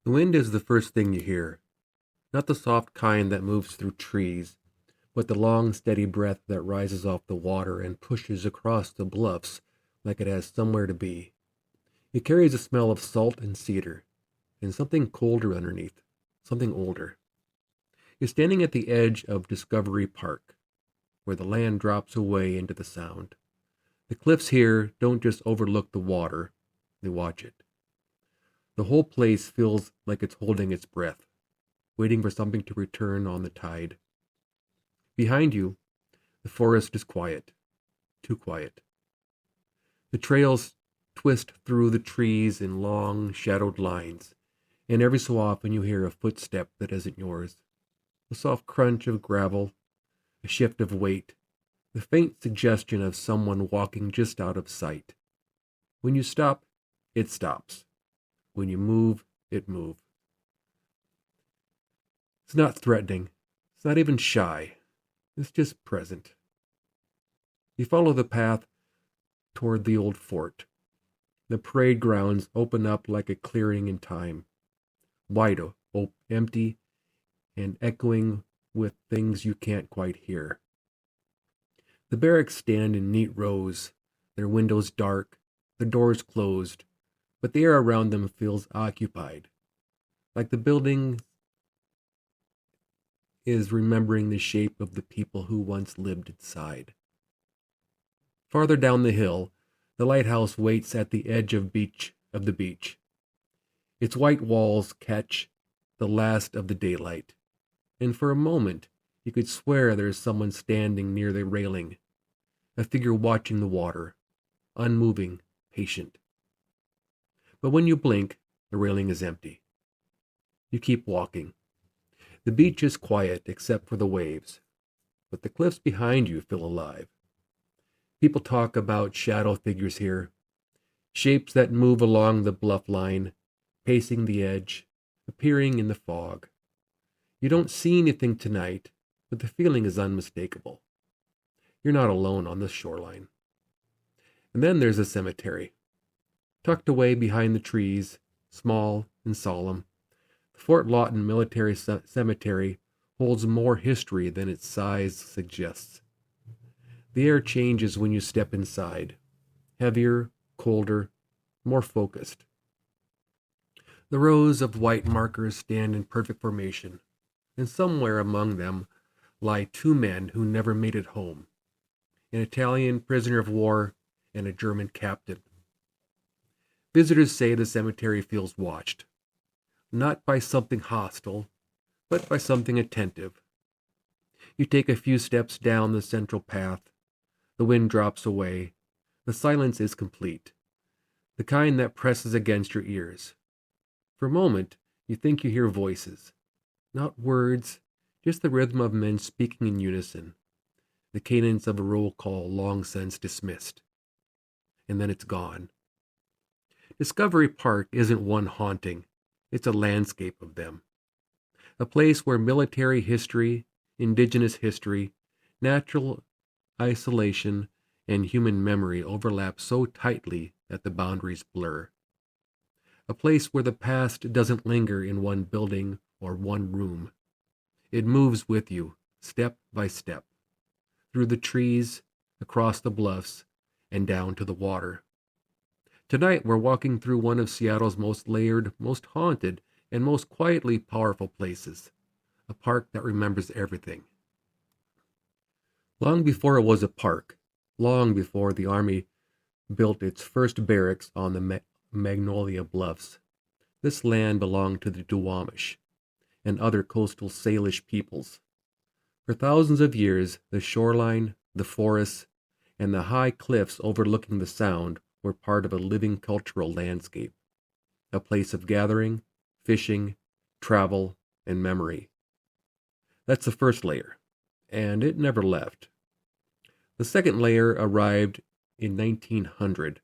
The wind is the first thing you hear, not the soft kind that moves through trees, but the long, steady breath that rises off the water and pushes across the bluffs like it has somewhere to be. It carries a smell of salt and cedar, and something colder underneath, something older. You're standing at the edge of Discovery Park, where the land drops away into the Sound. The cliffs here don't just overlook the water, they watch it. The whole place feels like it's holding its breath, waiting for something to return on the tide. Behind you, the forest is quiet, too quiet. The trails twist through the trees in long, shadowed lines, and every so often you hear a footstep that isn't yours. A soft crunch of gravel, a shift of weight, the faint suggestion of someone walking just out of sight. When you stop, it stops. When you move, it moves. It's not threatening. It's not even shy. It's just present. You follow the path toward the old fort. The parade grounds open up like a clearing in time, wide, empty, and echoing with things you can't quite hear. The barracks stand in neat rows, their windows dark, the doors closed, but the air around them feels occupied, like the building is remembering the shape of the people who once lived inside. Farther down the hill, the lighthouse waits at the edge of the beach. Its white walls catch the last of the daylight, and for a moment you could swear there's someone standing near the railing, a figure watching the water, unmoving, patient. But when you blink, the railing is empty. You keep walking. The beach is quiet except for the waves, but the cliffs behind you feel alive. People talk about shadow figures here, shapes that move along the bluff line, pacing the edge, appearing in the fog. You don't see anything tonight, but the feeling is unmistakable. You're not alone on this shoreline. And then there's a cemetery. Tucked away behind the trees, small and solemn, the Fort Lawton Military Cemetery holds more history than its size suggests. The air changes when you step inside, heavier, colder, more focused. The rows of white markers stand in perfect formation, and somewhere among them lie two men who never made it home, an Italian prisoner of war and a German captain. Visitors say the cemetery feels watched, not by something hostile, but by something attentive. You take a few steps down the central path. The wind drops away. The silence is complete, the kind that presses against your ears. For a moment, you think you hear voices, not words, just the rhythm of men speaking in unison, the cadence of a roll call long since dismissed. And then it's gone. Discovery Park isn't one haunting, it's a landscape of them. A place where military history, Indigenous history, natural isolation, and human memory overlap so tightly that the boundaries blur. A place where the past doesn't linger in one building or one room. It moves with you, step by step, through the trees, across the bluffs, and down to the water. Tonight we're walking through one of Seattle's most layered, most haunted, and most quietly powerful places, a park that remembers everything. Long before it was a park, long before the Army built its first barracks on the Magnolia Bluffs, this land belonged to the Duwamish and other coastal Salish peoples. For thousands of years, the shoreline, the forests, and the high cliffs overlooking the Sound were part of a living cultural landscape, a place of gathering, fishing, travel, and memory. That's the first layer, and it never left. The second layer arrived in 1900,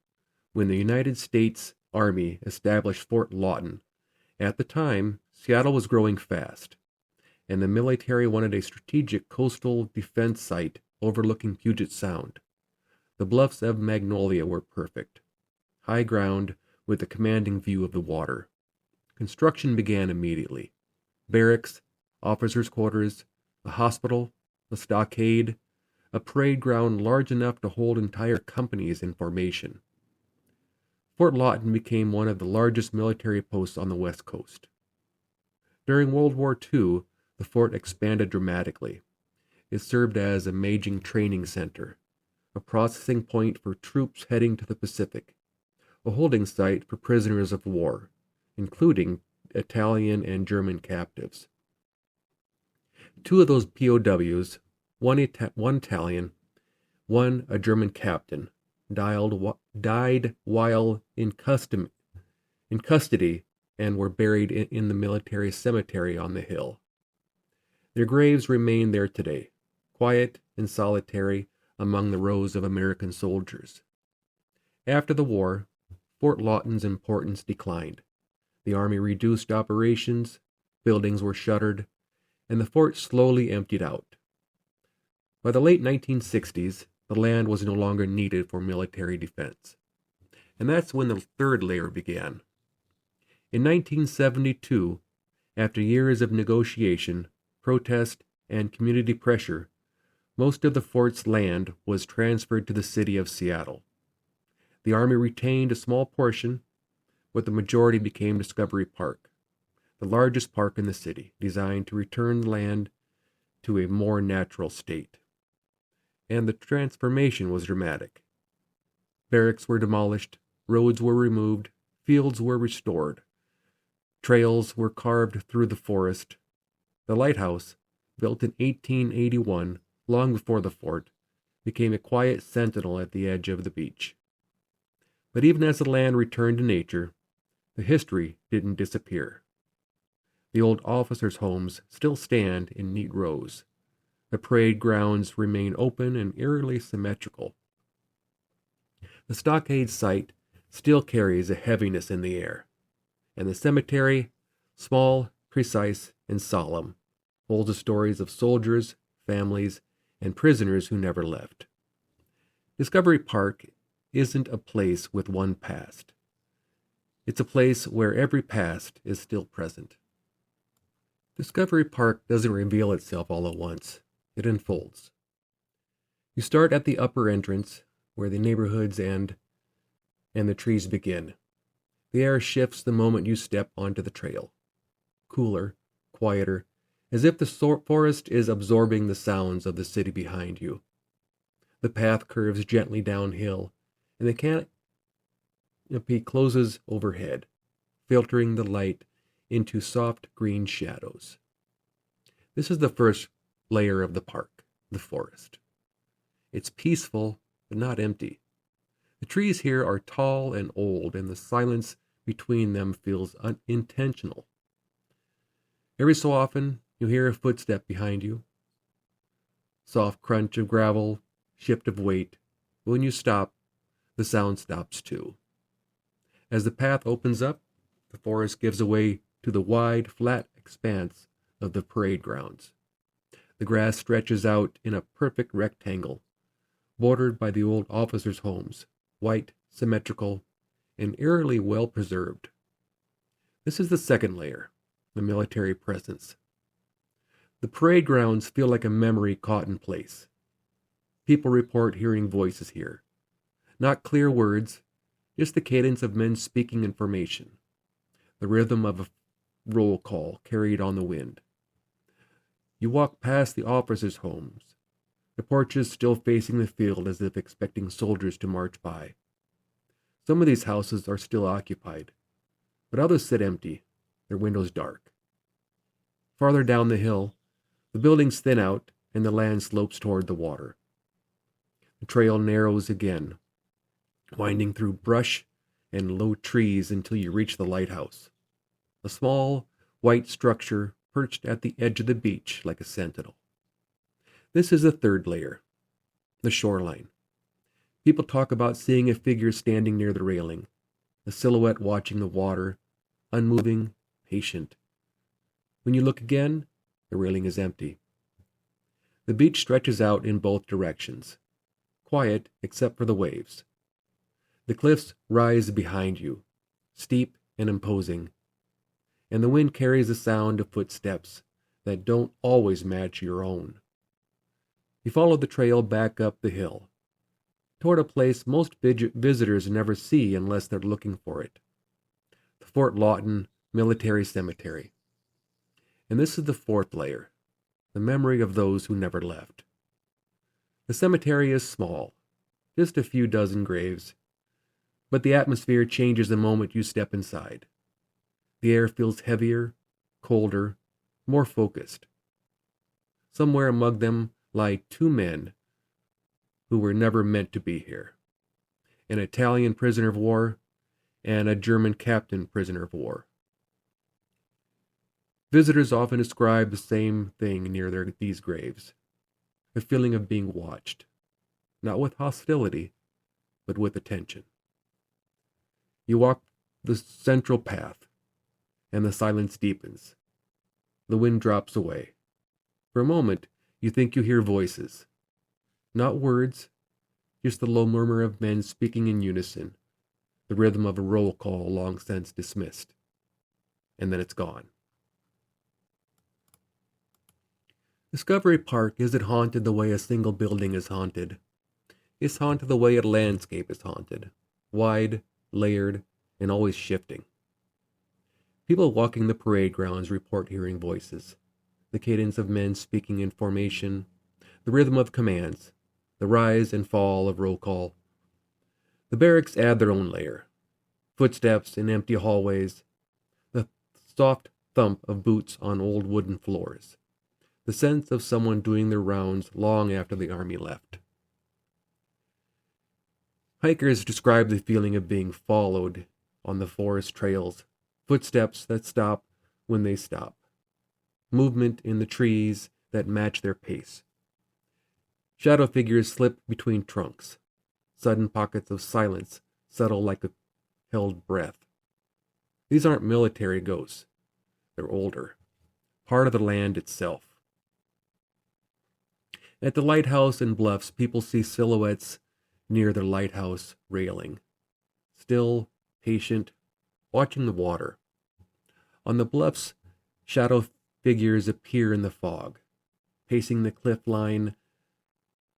when the United States Army established Fort Lawton. At the time, Seattle was growing fast, and the military wanted a strategic coastal defense site overlooking Puget Sound. The bluffs of Magnolia were perfect, high ground with a commanding view of the water. Construction began immediately. Barracks, officers' quarters, a hospital, a stockade, a parade ground large enough to hold entire companies in formation. Fort Lawton became one of the largest military posts on the West Coast. During World War II, the fort expanded dramatically. It served as a major training center, a processing point for troops heading to the Pacific, a holding site for prisoners of war, including Italian and German captives. Two of those POWs, one Italian, one a German captain, died while in custody and were buried in the military cemetery on the hill. Their graves remain there today, quiet and solitary among the rows of American soldiers. After the war, Fort Lawton's importance declined. The Army reduced operations, buildings were shuttered, and the fort slowly emptied out. By the late 1960s, the land was no longer needed for military defense. And that's when the third layer began. In 1972, after years of negotiation, protest, and community pressure, most of the fort's land was transferred to the city of Seattle. The Army retained a small portion, but the majority became Discovery Park, the largest park in the city, designed to return land to a more natural state. And the transformation was dramatic. Barracks were demolished, roads were removed, fields were restored. Trails were carved through the forest. The lighthouse, built in 1881, long before the fort, became a quiet sentinel at the edge of the beach. But even as the land returned to nature, the history didn't disappear. The old officers' homes still stand in neat rows. The parade grounds remain open and eerily symmetrical. The stockade site still carries a heaviness in the air, and the cemetery, small, precise, and solemn, holds the stories of soldiers, families, and prisoners who never left. Discovery Park isn't a place with one past. It's a place where every past is still present. Discovery Park doesn't reveal itself all at once. It unfolds. You start at the upper entrance, where the neighborhoods end and the trees begin. The air shifts the moment you step onto the trail. Cooler, quieter, as if the forest is absorbing the sounds of the city behind you. The path curves gently downhill, and the canopy closes overhead, filtering the light into soft green shadows. This is the first layer of the park, the forest. It's peaceful, but not empty. The trees here are tall and old, and the silence between them feels unintentional. Every so often, you hear a footstep behind you. Soft crunch of gravel, shift of weight. When you stop, the sound stops too. As the path opens up, the forest gives way to the wide, flat expanse of the parade grounds. The grass stretches out in a perfect rectangle, bordered by the old officers' homes, white, symmetrical, and eerily well preserved. This is the second layer, the military presence. The parade grounds feel like a memory caught in place. People report hearing voices here. Not clear words, just the cadence of men speaking information, the rhythm of a roll call carried on the wind. You walk past the officers' homes, the porches still facing the field as if expecting soldiers to march by. Some of these houses are still occupied, but others sit empty, their windows dark. Farther down the hill, the buildings thin out and the land slopes toward the water. The trail narrows again, winding through brush and low trees until you reach the lighthouse, a small, white structure perched at the edge of the beach like a sentinel. This is the third layer, the shoreline. People talk about seeing a figure standing near the railing, a silhouette watching the water, unmoving, patient. When you look again, the railing is empty. The beach stretches out in both directions, quiet except for the waves. The cliffs rise behind you, steep and imposing. and the wind carries the sound of footsteps that don't always match your own. You follow the trail back up the hill, toward a place most visitors never see unless they're looking for it, the Fort Lawton Military Cemetery. And this is the fourth layer, the memory of those who never left. The cemetery is small, just a few dozen graves, but the atmosphere changes the moment you step inside. The air feels heavier, colder, more focused. Somewhere among them lie two men who were never meant to be here, an Italian prisoner of war and a German captain prisoner of war. Visitors often describe the same thing near these graves, a feeling of being watched, not with hostility, but with attention. You walk the central path, and the silence deepens. The wind drops away. For a moment, you think you hear voices. Not words, just the low murmur of men speaking in unison, the rhythm of a roll call long since dismissed. And then it's gone. Discovery Park isn't haunted the way a single building is haunted. It's haunted the way a landscape is haunted, wide, layered, and always shifting. People walking the parade grounds report hearing voices, the cadence of men speaking in formation, the rhythm of commands, the rise and fall of roll call. The barracks add their own layer, footsteps in empty hallways, the soft thump of boots on old wooden floors, the sense of someone doing their rounds long after the army left. Hikers describe the feeling of being followed on the forest trails, footsteps that stop when they stop, movement in the trees that match their pace. Shadow figures slip between trunks. Sudden pockets of silence settle like a held breath. These aren't military ghosts. They're older, part of the land itself. At the lighthouse and bluffs, people see silhouettes near the lighthouse railing, still, patient, watching the water. On the bluffs, shadow figures appear in the fog, pacing the cliff line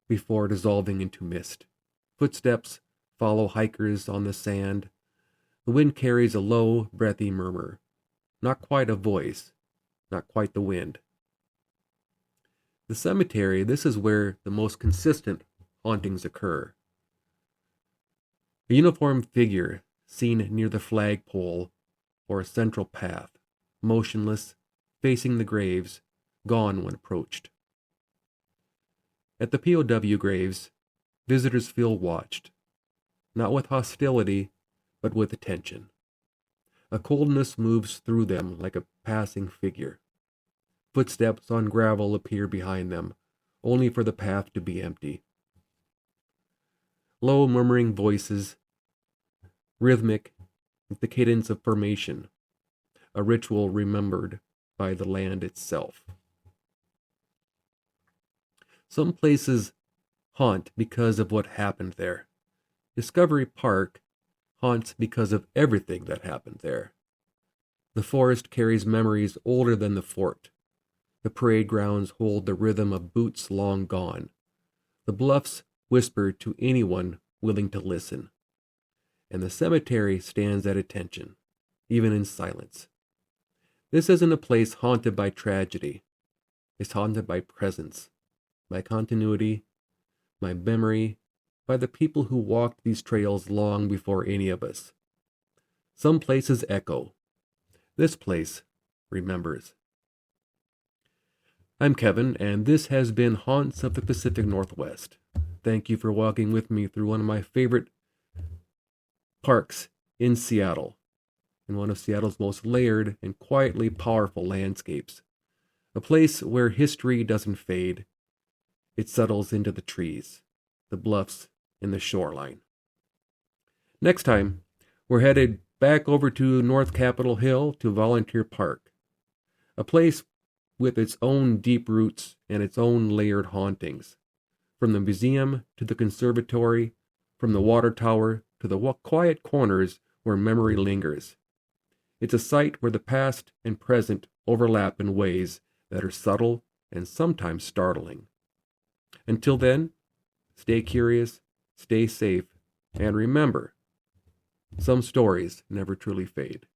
before dissolving into mist. Footsteps follow hikers on the sand. The wind carries a low, breathy murmur. Not quite a voice, not quite the wind. The cemetery, this is where the most consistent hauntings occur. A uniformed figure seen near the flagpole or a central path, motionless, facing the graves, gone when approached. At the POW graves, visitors feel watched, not with hostility, but with attention. A coldness moves through them like a passing figure. Footsteps on gravel appear behind them, only for the path to be empty. Low murmuring voices, rhythmic with the cadence of formation, a ritual remembered by the land itself. Some places haunt because of what happened there. Discovery Park haunts because of everything that happened there. The forest carries memories older than the fort. The parade grounds hold the rhythm of boots long gone. The bluffs whisper to anyone willing to listen. And the cemetery stands at attention, even in silence. This isn't a place haunted by tragedy. It's haunted by presence, by continuity, by memory, by the people who walked these trails long before any of us. Some places echo. This place remembers. I'm Kevin, and this has been Haunts of the Pacific Northwest. Thank you for walking with me through one of my favorite parks in Seattle, in one of Seattle's most layered and quietly powerful landscapes. A place where history doesn't fade. It settles into the trees, the bluffs, and the shoreline. Next time, we're headed back over to North Capitol Hill to Volunteer Park, a place with its own deep roots and its own layered hauntings. From the museum to the conservatory, from the water tower to the quiet corners where memory lingers. It's a site where the past and present overlap in ways that are subtle and sometimes startling. Until then, stay curious, stay safe, and remember, some stories never truly fade.